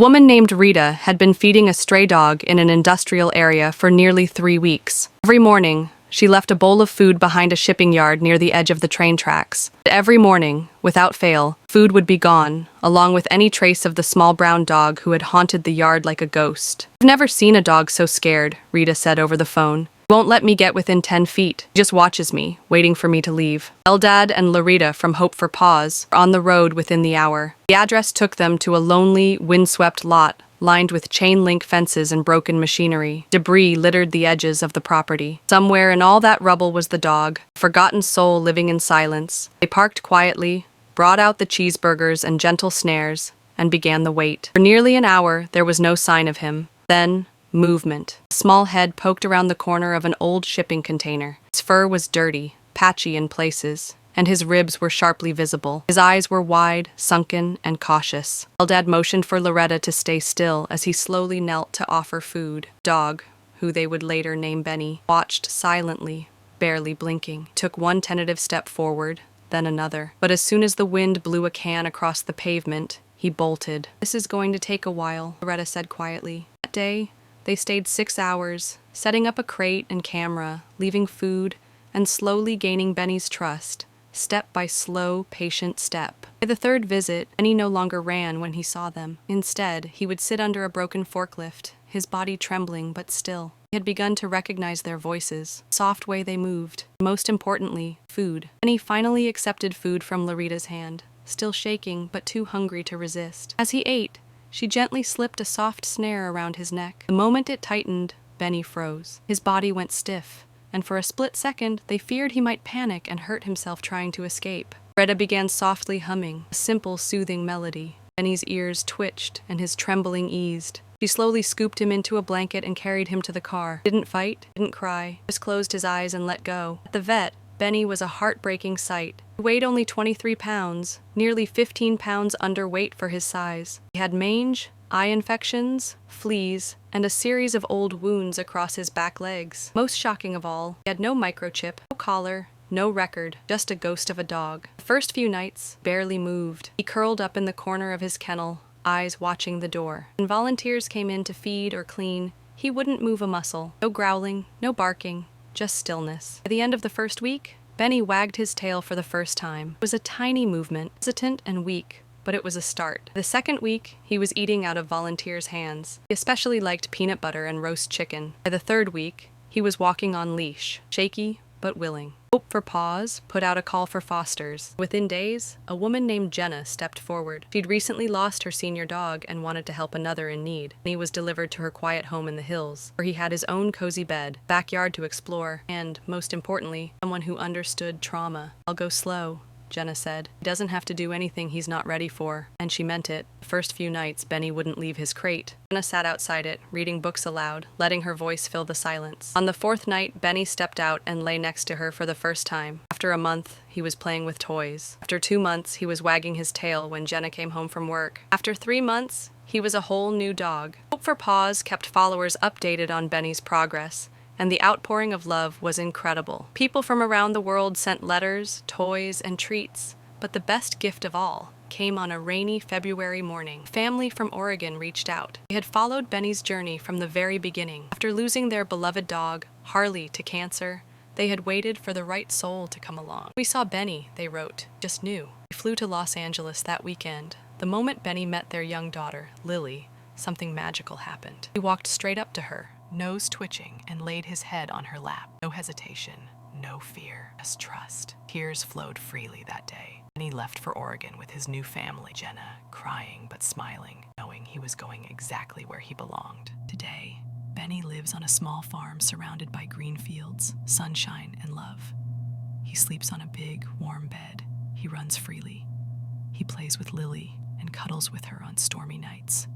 A woman named Rita had been feeding a stray dog in an industrial area for nearly 3 weeks. Every morning, she left a bowl of food behind a shipping yard near the edge of the train tracks. Every morning, without fail, food would be gone, along with any trace of the small brown dog who had haunted the yard like a ghost. "I've never seen a dog so scared," Rita said over the phone. "He won't let me get within 10 feet. He just watches me, waiting for me to leave." Eldad and Larita from Hope for Paws were on the road within the hour. The address took them to a lonely, windswept lot lined with chain-link fences and broken machinery. Debris littered the edges of the property. Somewhere in all that rubble was the dog, a forgotten soul living in silence. They parked quietly, brought out the cheeseburgers and gentle snares, and began the wait. For nearly an hour, there was no sign of him. Then, movement. A small head poked around the corner of an old shipping container. His fur was dirty, patchy in places, and his ribs were sharply visible. His eyes were wide, sunken, and cautious. Eldad motioned for Loretta to stay still as he slowly knelt to offer food. Dog, who they would later name Benny, watched silently, barely blinking. Took one tentative step forward, then another. But as soon as the wind blew a can across the pavement, he bolted. "This is going to take a while," Loretta said quietly. That day, they stayed 6 hours, setting up a crate and camera, leaving food, and slowly gaining Benny's trust, step by slow, patient step. By the third visit, Benny no longer ran when he saw them. Instead, he would sit under a broken forklift, his body trembling but still. He had begun to recognize their voices, the soft way they moved. Most importantly, food. Benny finally accepted food from Larita's hand, still shaking but too hungry to resist. As he ate, she gently slipped a soft snare around his neck. The moment it tightened, Benny froze. His body went stiff, and for a split second, they feared he might panic and hurt himself trying to escape. Retta began softly humming, a simple, soothing melody. Benny's ears twitched, and his trembling eased. She slowly scooped him into a blanket and carried him to the car. Didn't fight, didn't cry, just closed his eyes and let go. At the vet, Benny was a heartbreaking sight. He weighed only 23 pounds, nearly 15 pounds underweight for his size. He had mange, eye infections, fleas, and a series of old wounds across his back legs. Most shocking of all, he had no microchip, no collar, no record, just a ghost of a dog. The first few nights, barely moved. He curled up in the corner of his kennel, eyes watching the door. When volunteers came in to feed or clean, he wouldn't move a muscle. No growling, no barking, just stillness. By the end of the first week, Benny wagged his tail for the first time. It was a tiny movement, hesitant and weak, but it was a start. The second week, he was eating out of volunteers' hands. He especially liked peanut butter and roast chicken. By the third week, he was walking on leash, shaky but willing. Hope for Paws put out a call for fosters. Within days, a woman named Jenna stepped forward. She'd recently lost her senior dog and wanted to help another in need. He was delivered to her quiet home in the hills, where he had his own cozy bed, backyard to explore, and, most importantly, someone who understood trauma. "I'll go slow," Jenna said. "He doesn't have to do anything he's not ready for." And she meant it. The first few nights, Benny wouldn't leave his crate. Jenna sat outside it, reading books aloud, letting her voice fill the silence. On the fourth night, Benny stepped out and lay next to her for the first time. After a month, he was playing with toys. After 2 months, he was wagging his tail when Jenna came home from work. After 3 months, he was a whole new dog. Hope for Paws kept followers updated on Benny's progress, and the outpouring of love was incredible. People from around the world sent letters, toys, and treats, but the best gift of all came on a rainy February morning. Family from Oregon reached out. They had followed Benny's journey from the very beginning. After losing their beloved dog, Harley, to cancer, they had waited for the right soul to come along. "We saw Benny," they wrote, "just knew." They flew to Los Angeles that weekend. The moment Benny met their young daughter, Lily, something magical happened. He walked straight up to her, nose twitching, and laid his head on her lap. No hesitation, no fear, just trust. Tears flowed freely that day. Benny left for Oregon with his new family, Jenna, crying but smiling, knowing he was going exactly where he belonged. Today, Benny lives on a small farm surrounded by green fields, sunshine, and love. He sleeps on a big, warm bed. He runs freely. He plays with Lily and cuddles with her on stormy nights.